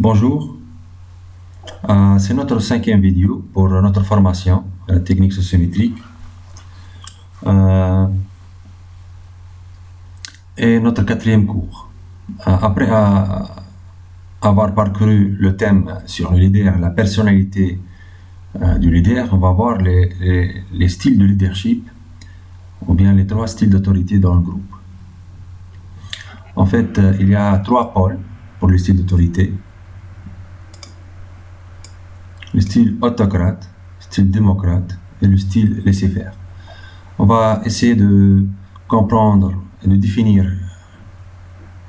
Bonjour, c'est notre cinquième vidéo pour notre formation à la technique sociométrique euh, et notre quatrième cours. Après avoir parcouru le thème sur le leader, la personnalité du leader, on va voir les styles de leadership ou bien les trois styles d'autorité dans le groupe. En fait, il y a trois pôles pour le style d'autorité. Le style autocrate, le style démocrate et le style laisser-faire. On va essayer de comprendre et de définir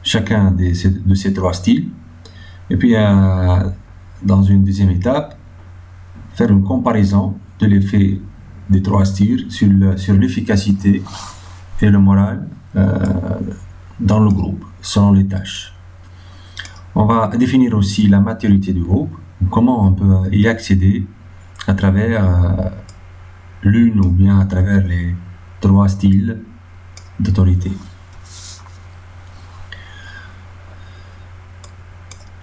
chacun de ces trois styles. Et puis, dans une deuxième étape, faire une comparaison de l'effet des trois styles sur l'efficacité et le moral dans le groupe, selon les tâches. On va définir aussi la maturité du groupe, comment on peut y accéder à travers l'une ou bien à travers les trois styles d'autorité.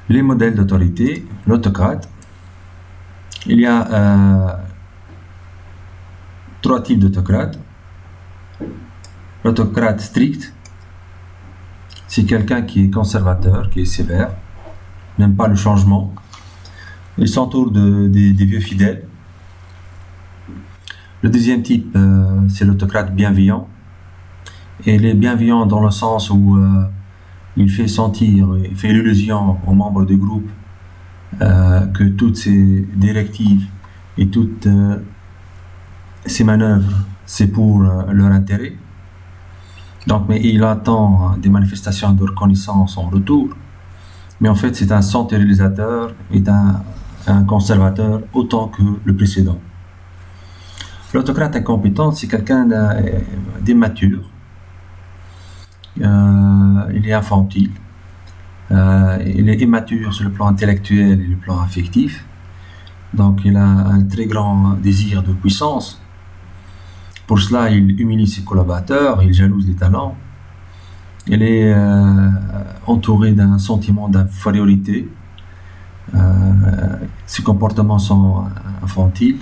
Les modèles d'autorité, l'autocrate. Il y a trois types d'autocrates. L'autocrate strict, c'est quelqu'un qui est conservateur, qui est sévère, n'aime pas le changement. Il s'entoure des vieux fidèles. Le deuxième type, c'est l'autocrate bienveillant. Et il est bienveillant dans le sens où il fait sentir, il fait l'illusion aux membres du groupe que toutes ses directives et toutes ses manœuvres, c'est pour leur intérêt. Donc, mais il attend des manifestations de reconnaissance en retour. Mais en fait, c'est un centralisateur et un conservateur autant que le précédent. L'autocrate incompétent, c'est quelqu'un d'immature. Il est infantile. Il est immature sur le plan intellectuel et le plan affectif. Donc, il a un très grand désir de puissance. Pour cela, il humilie ses collaborateurs, il jalouse les talents. Il est entouré d'un sentiment d'infériorité. Ses comportements sont infantiles.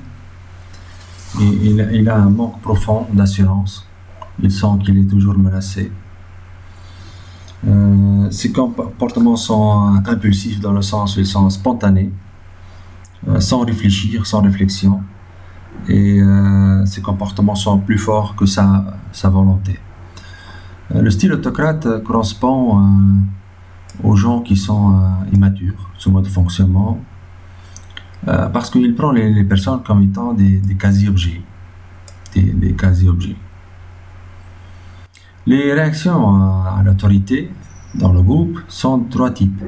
Et il a un manque profond d'assurance. Il sent qu'il est toujours menacé. Ses comportements sont impulsifs dans le sens où ils sont spontanés, sans réfléchir, sans réflexion. Et ses comportements sont plus forts que sa volonté. Le style autocrate correspond aux gens qui sont immatures, ce mode de fonctionnement, parce qu'il prend les personnes comme étant des quasi-objets. Des quasi-objets. Les réactions à l'autorité dans le groupe sont de trois types.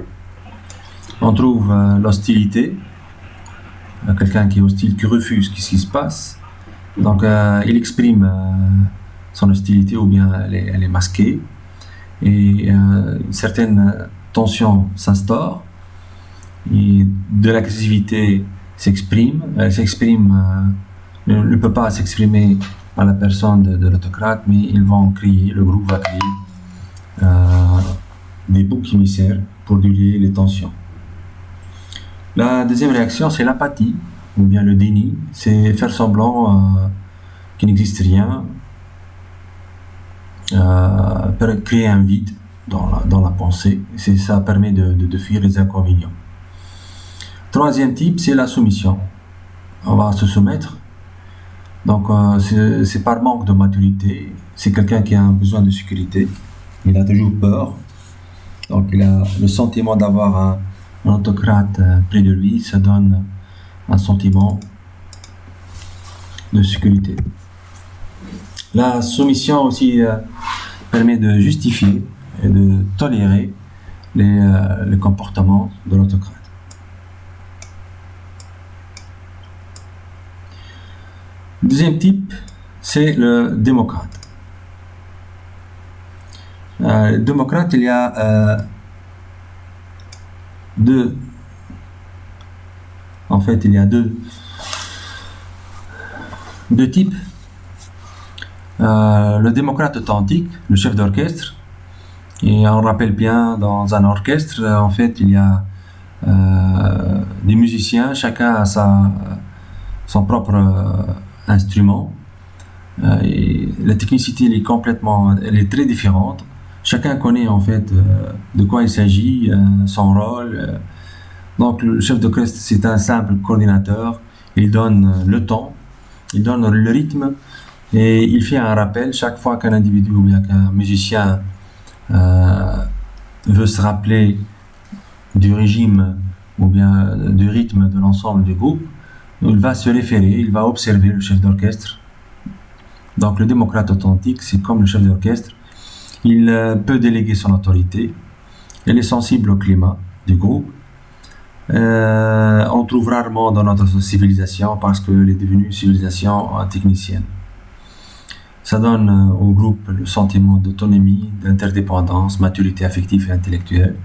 On trouve l'hostilité, quelqu'un qui est hostile, qui refuse ce qui se passe. Donc, il exprime son hostilité ou bien elle est masquée. Et une certaine tension s'instaure. Et de l'agressivité s'exprime. Elle s'exprime, ne peut pas s'exprimer à la personne de l'autocrate, mais ils vont crier, le groupe va crier des boucs émissaires pour diluer les tensions. La deuxième réaction, c'est l'apathie, ou bien le déni, c'est faire semblant qu'il n'existe rien, créer un vide dans la pensée, ça permet de fuir les inconvénients. Troisième type, c'est la soumission. On va se soumettre. Donc, c'est par manque de maturité. C'est quelqu'un qui a un besoin de sécurité. Il a toujours peur. Donc, il a le sentiment d'avoir un autocrate près de lui. Ça donne un sentiment de sécurité. La soumission aussi permet de justifier et de tolérer les comportements de l'autocrate. Deuxième type, c'est le démocrate. Le démocrate, il y a deux. En fait, il y a deux types. Le démocrate authentique, le chef d'orchestre. Et on rappelle bien, dans un orchestre, en fait, il y a des musiciens, chacun a son propre instrument. Et la technicité elle est très différente. Chacun connaît en fait de quoi il s'agit, son rôle. Donc le chef d'orchestre, c'est un simple coordinateur. Il donne le temps, il donne le rythme et il fait un rappel chaque fois qu'un individu ou bien qu'un musicien veut se rappeler du régime ou bien du rythme de l'ensemble du groupe. Il va se référer, il va observer le chef d'orchestre. Donc le démocrate authentique, c'est comme le chef d'orchestre. Il peut déléguer son autorité. Il est sensible au climat du groupe. On trouve rarement dans notre civilisation parce qu'elle est devenue une civilisation technicienne. Ça donne au groupe le sentiment d'autonomie, d'interdépendance, maturité affective et intellectuelle.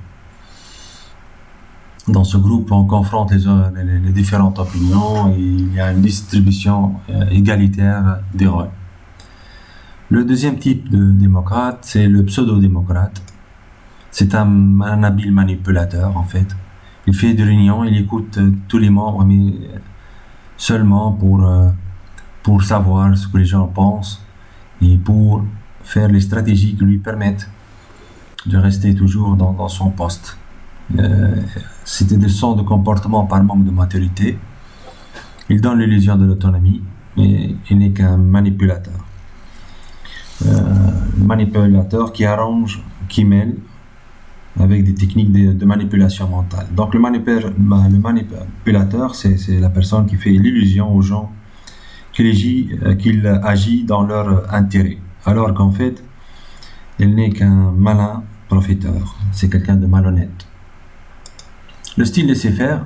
Dans ce groupe, on confronte les différentes opinions et il y a une distribution égalitaire des rôles. Le deuxième type de démocrate, c'est le pseudo-démocrate. C'est un habile manipulateur, en fait. Il fait des réunions, il écoute tous les membres, mais seulement pour savoir ce que les gens pensent et pour faire les stratégies qui lui permettent de rester toujours dans son poste. C'est des leçons de comportement par manque de maturité. Il donne l'illusion de l'autonomie, mais il n'est qu'un manipulateur. Manipulateur qui arrange, qui mêle avec des techniques de manipulation mentale. Donc le manipulateur, c'est la personne qui fait l'illusion aux gens qu'il agit dans leur intérêt, alors qu'en fait, il n'est qu'un malin profiteur, c'est quelqu'un de malhonnête. Le style laisser-faire,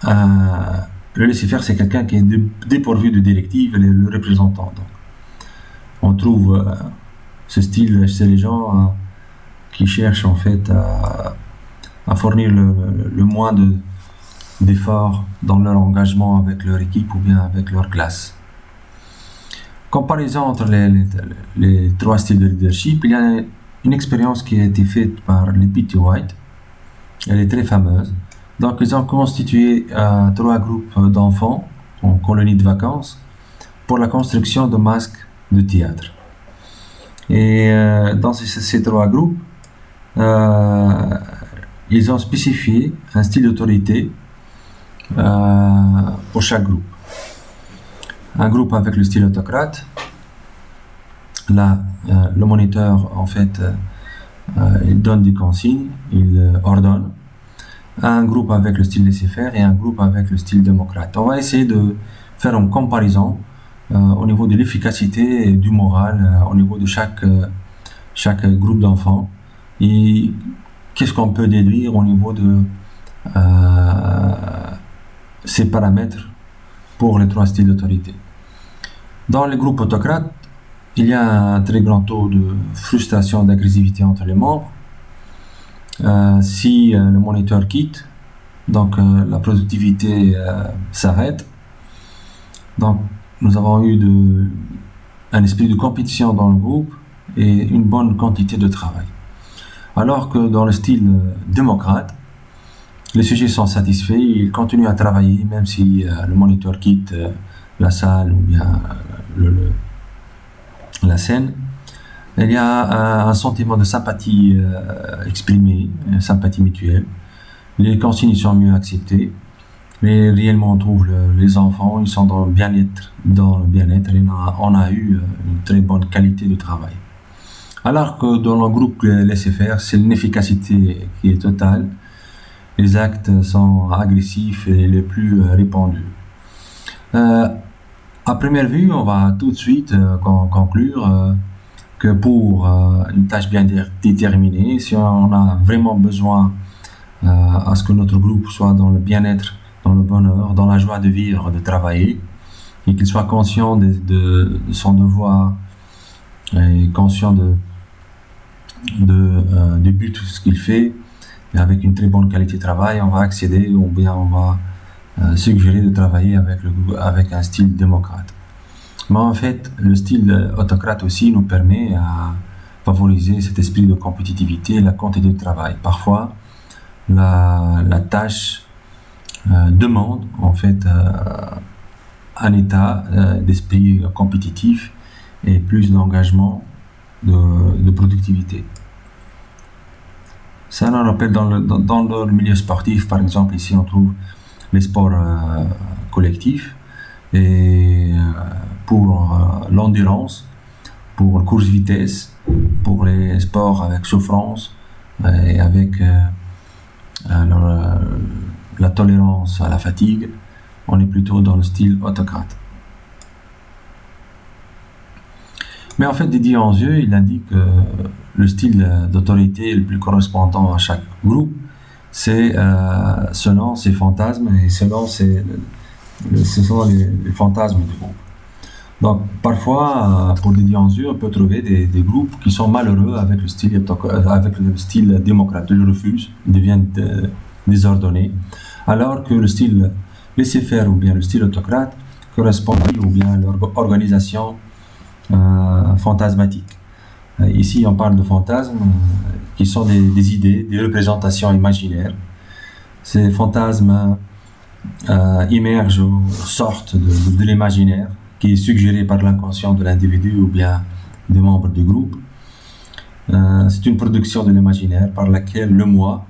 le laisser-faire, c'est quelqu'un qui est dépourvu de directives, le représentant. Donc. On trouve ce style chez les gens qui cherchent en fait à fournir le moins d'efforts dans leur engagement avec leur équipe ou bien avec leur classe. Comparaison entre les trois styles de leadership, il y a une expérience qui a été faite par les P.T. White. Elle est très fameuse. Donc ils ont constitué trois groupes d'enfants en colonie de vacances pour la construction de masques de théâtre. Et dans ces trois groupes, ils ont spécifié un style d'autorité pour chaque groupe. Un groupe avec le style autocrate, là, le moniteur, en fait, il donne des consignes, il ordonne. Un groupe avec le style laisser-faire et un groupe avec le style démocrate. On va essayer de faire une comparaison au niveau de l'efficacité et du moral au niveau de chaque groupe d'enfants et qu'est-ce qu'on peut déduire au niveau de ces paramètres pour les trois styles d'autorité. Dans les groupes autocrates, il y a un très grand taux de frustration, d'agressivité entre les membres. Si le moniteur quitte, donc la productivité s'arrête. Donc nous avons eu un esprit de compétition dans le groupe et une bonne quantité de travail. Alors que dans le style démocrate, les sujets sont satisfaits, ils continuent à travailler même si le moniteur quitte la salle ou bien la scène. Il y a un sentiment de sympathie exprimé, une sympathie mutuelle. Les consignes sont mieux acceptées. Mais réellement, on trouve les enfants, ils sont dans le bien-être et on a eu une très bonne qualité de travail. Alors que dans le groupe laisser-faire, c'est une efficacité qui est totale. Les actes sont agressifs et les plus répandus. À première vue, on va tout de suite conclure que pour une tâche bien déterminée, si on a vraiment besoin à ce que notre groupe soit dans le bien-être, dans le bonheur, dans la joie de vivre, de travailler, et qu'il soit conscient de son devoir et conscient du but de ce qu'il fait, et avec une très bonne qualité de travail, on va accéder ou bien on va suggérer de travailler avec un style démocrate. Mais en fait, le style autocrate aussi nous permet à favoriser cet esprit de compétitivité et la quantité de travail. Parfois, la tâche demande en fait un état d'esprit compétitif et plus d'engagement de productivité. Ça, on rappelle dans le milieu sportif, par exemple, ici on trouve les sports collectifs et pour l'endurance, pour la course vitesse, pour les sports avec souffrance et avec la tolérance à la fatigue, on est plutôt dans le style autocrate. Mais en fait, Didier Anzieux, il indique que le style d'autorité le plus correspondant à chaque groupe, c'est selon ses fantasmes et selon les fantasmes du groupe. Donc, parfois, pour Didier Anzieux, on peut trouver des groupes qui sont malheureux avec le style démocrate. Ils refusent, ils deviennent désordonnés, alors que le style laisser-faire ou bien le style autocrate correspond ou bien à leur organisation fantasmatique. Ici, on parle de fantasmes qui sont des idées, des représentations imaginaires. Ces fantasmes émergent ou sortent de l'imaginaire qui est suggéré par l'inconscient de l'individu ou bien des membres du groupe. C'est une production de l'imaginaire par laquelle le moi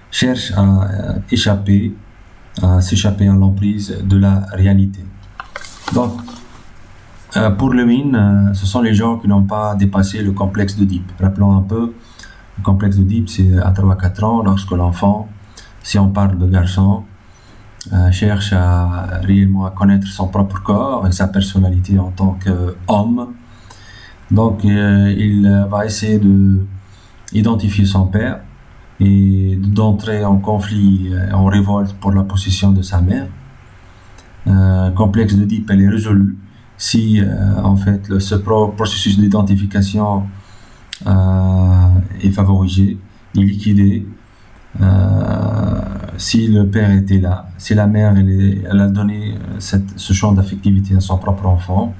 cherche à s'échapper à l'emprise de la réalité. Donc, pour Lewin, ce sont les gens qui n'ont pas dépassé le complexe d'Oedipe. Rappelons un peu, le complexe d'Oedipe, c'est à 3-4 ans, lorsque l'enfant, si on parle de garçon, cherche à réellement connaître son propre corps et sa personnalité en tant qu'homme. Donc, il va essayer d'identifier son père et d'entrer en conflit, en révolte pour la possession de sa mère. Complexe d'Oedipe, elle est résolue si en fait ce processus d'identification est favorisé, est liquidé, si le père était là, si la mère elle a donné ce champ d'affectivité à son propre enfant,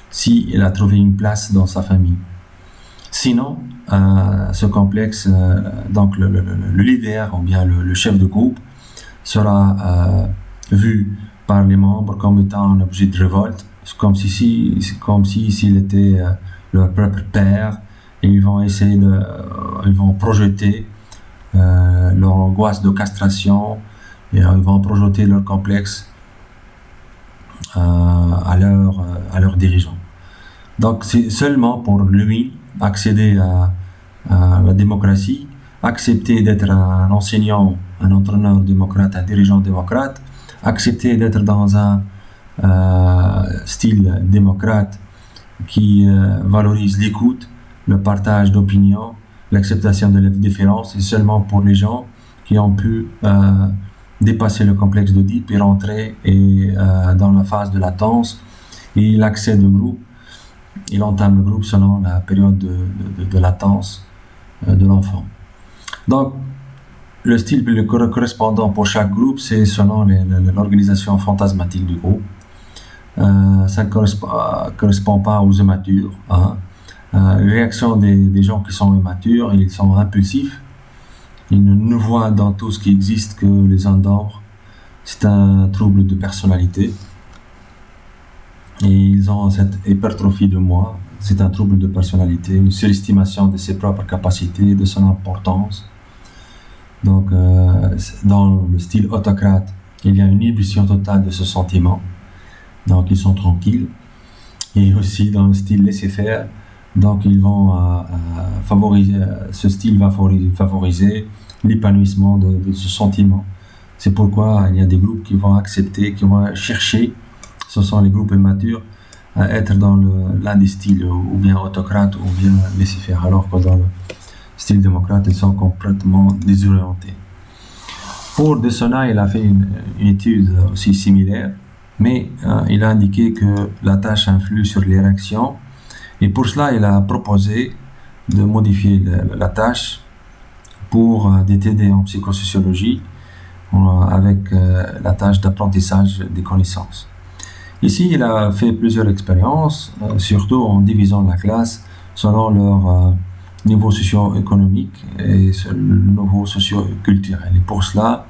si elle a trouvé une place dans sa famille. Sinon, ce complexe, donc le leader ou bien le chef de groupe sera vu par les membres comme étant un objet de révolte, comme si s'il était leur propre père, et ils vont projeter leur angoisse de castration et ils vont projeter leur complexe à leurs dirigeants. Donc c'est seulement pour lui accéder à la démocratie, accepter d'être un enseignant, un entraîneur démocrate, un dirigeant démocrate, accepter d'être dans un style démocrate qui valorise l'écoute, le partage d'opinions, l'acceptation de la différence, et seulement pour les gens qui ont pu dépasser le complexe d'Oedipe et rentrer dans la phase de latence, et il accède au groupe, il entame le groupe selon la période de latence de l'enfant. Donc, le style le correspondant pour chaque groupe, c'est selon l'organisation fantasmatique du groupe. Ça ne correspond pas aux immatures. Les réactions des gens qui sont immatures, ils sont impulsifs. Ils ne voient dans tout ce qui existe que les endors. C'est un trouble de personnalité. Et ils ont cette hypertrophie de moi. C'est un trouble de personnalité, une surestimation de ses propres capacités, de son importance. Donc, dans le style autocrate, il y a une inhibition totale de ce sentiment. Donc, ils sont tranquilles. Et aussi dans le style laisser-faire, donc ils vont ce style va favoriser l'épanouissement de ce sentiment. C'est pourquoi il y a des groupes qui vont accepter, qui vont chercher, ce sont les groupes immatures, à être dans l'un des styles, ou bien autocrate, ou bien laisser-faire, alors que dans le style démocrate, ils sont complètement désorientés. Pour De Sona, il a fait une étude aussi similaire, mais il a indiqué que la tâche influe sur les réactions, et pour cela, il a proposé de modifier la tâche pour des TD en psychosociologie avec la tâche d'apprentissage des connaissances. Ici, il a fait plusieurs expériences, surtout en divisant la classe selon leur niveau socio-économique et le niveau socio-culturel. Et pour cela,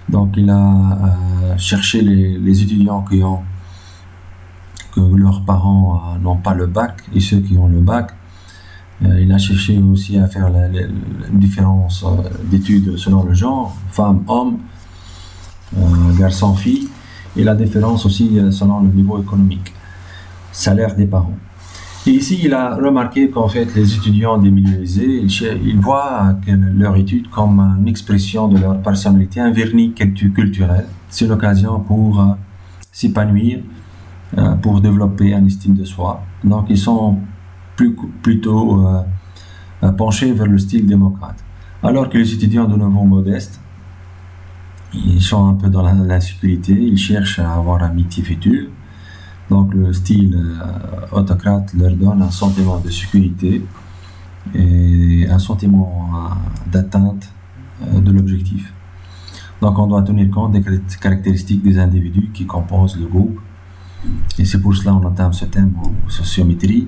donc, il a cherché les étudiants que leurs parents n'ont pas le bac et ceux qui ont le bac. Il a cherché aussi à faire la différence d'études selon le genre, femmes, hommes, garçons, filles, et la différence aussi selon le niveau économique, salaire des parents. Et ici, il a remarqué qu'en fait, les étudiants des milieux aisés, ils voient leur étude comme une expression de leur personnalité, un vernis culturel. C'est l'occasion pour s'épanouir, pour développer un estime de soi. Donc, ils sont plutôt penchés vers le style démocrate. Alors que les étudiants de nouveau modestes, ils sont un peu dans l'insécurité, ils cherchent à avoir amitié future. Donc le style autocrate leur donne un sentiment de sécurité et un sentiment d'atteinte de l'objectif. Donc on doit tenir compte des caractéristiques des individus qui composent le groupe. Et c'est pour cela qu'on entame ce thème en sociométrie,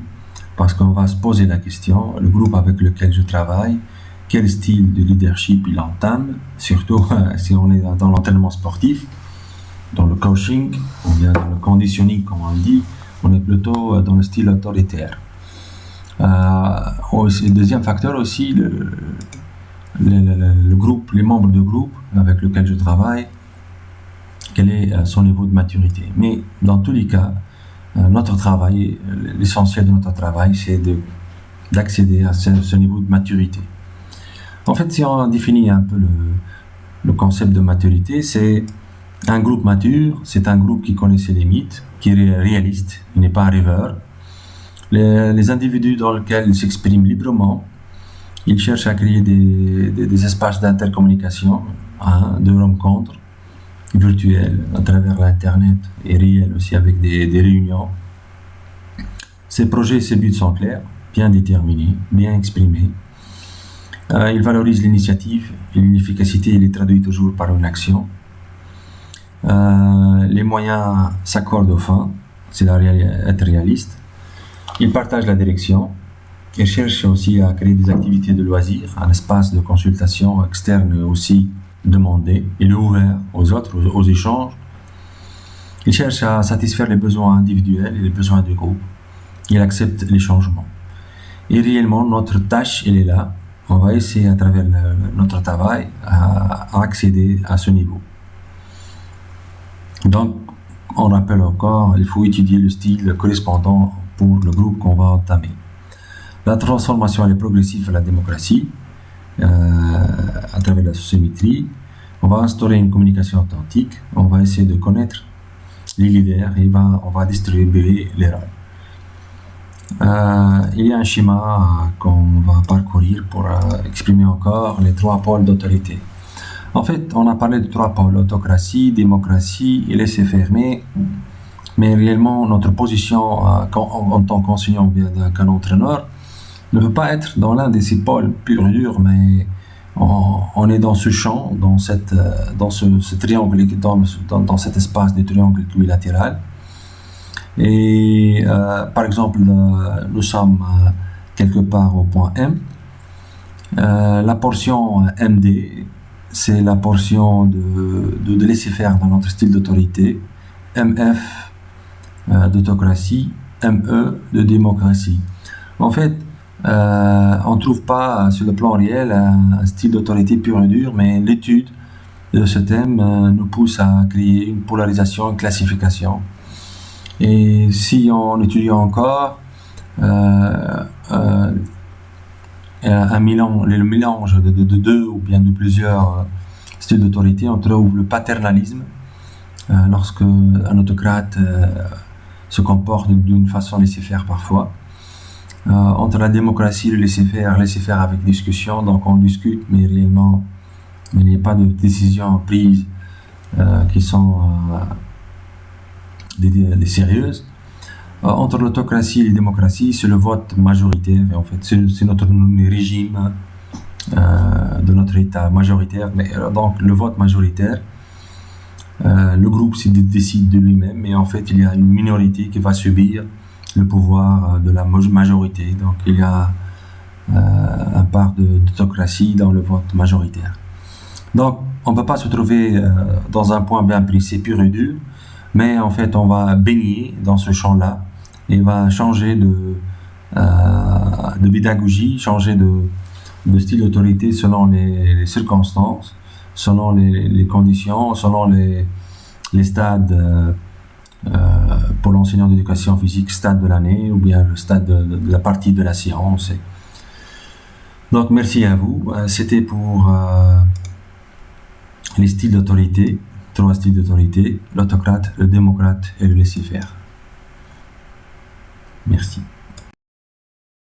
parce qu'on va se poser la question, le groupe avec lequel je travaille, quel style de leadership il entame, surtout si on est dans l'entraînement sportif, dans le coaching, ou bien dans le conditioning, comme on dit, on est plutôt dans le style autoritaire. Le deuxième facteur aussi, le groupe, les membres du groupe avec lequel je travaille, quel est son niveau de maturité. Mais dans tous les cas, notre travail, l'essentiel de notre travail, c'est d'accéder à ce niveau de maturité. En fait, si on définit un peu le concept de maturité, c'est un groupe mature, c'est un groupe qui connaît ses limites, qui est réaliste, il n'est pas un rêveur. Les individus dans lesquels ils s'expriment librement, ils cherchent à créer des espaces d'intercommunication, de rencontres virtuelles à travers l'Internet et réels aussi avec des réunions. Ces projets et ces buts sont clairs, bien déterminés, bien exprimés. Ils valorisent l'initiative et l'efficacité, il est traduit toujours par une action. Les moyens s'accordent aux fins, c'est être réaliste. Ils partagent la direction. Ils cherchent aussi à créer des activités de loisirs, un espace de consultation externe aussi demandé. Il est ouvert aux autres, aux échanges. Ils cherchent à satisfaire les besoins individuels et les besoins du groupe. Ils acceptent les changements. Et réellement, notre tâche, elle est là. On va essayer à travers notre travail à accéder à ce niveau. Donc, on rappelle encore, il faut étudier le style correspondant pour le groupe qu'on va entamer. La transformation elle est progressive vers la démocratie, à travers la sociométrie. On va instaurer une communication authentique, on va essayer de connaître les leaders et on va distribuer les rôles. Il y a un schéma qu'on va parcourir pour exprimer encore les trois pôles d'autorité. En fait, on a parlé de trois pôles, autocratie, démocratie et laisser-faire, mais réellement notre position en tant qu'enseignant ou bien qu'un entraîneur ne peut pas être dans l'un de ces pôles pur et dur, mais on est dans ce champ, dans ce triangle, dans cet espace de triangle équilatéral. Et par exemple, nous sommes quelque part au point M. La portion MD, c'est la portion de laisser faire dans notre style d'autorité. MF d'autocratie, ME de démocratie. En fait, on ne trouve pas sur le plan réel un style d'autorité pur et dur, mais l'étude de ce thème nous pousse à créer une polarisation, une classification. Et si on étudie encore le mélange de deux ou bien de plusieurs styles d'autorité, on trouve le paternalisme, lorsque un autocrate se comporte d'une façon laisser-faire parfois. Entre la démocratie et le laisser-faire avec discussion, donc on discute, mais réellement il n'y a pas de décisions prises qui sont des sérieuses. Entre l'autocratie et la démocratie, c'est le vote majoritaire, et en fait c'est notre régime de notre État majoritaire, mais donc le vote majoritaire, le groupe décide de lui-même, mais en fait il y a une minorité qui va subir le pouvoir de la majorité, donc il y a un part d'autocratie dans le vote majoritaire. Donc, on ne peut pas se trouver dans un point bien précis, pur et dur, mais en fait, on va baigner dans ce champ-là et va changer de pédagogie, changer de style d'autorité selon les circonstances, selon les conditions, selon les stades pour l'enseignant d'éducation physique, stade de l'année ou bien le stade de la partie de la séance. Donc, merci à vous. C'était pour les styles d'autorité, 3 styles d'autorité, l'autocrate, le démocrate et le laisser-faire. Merci.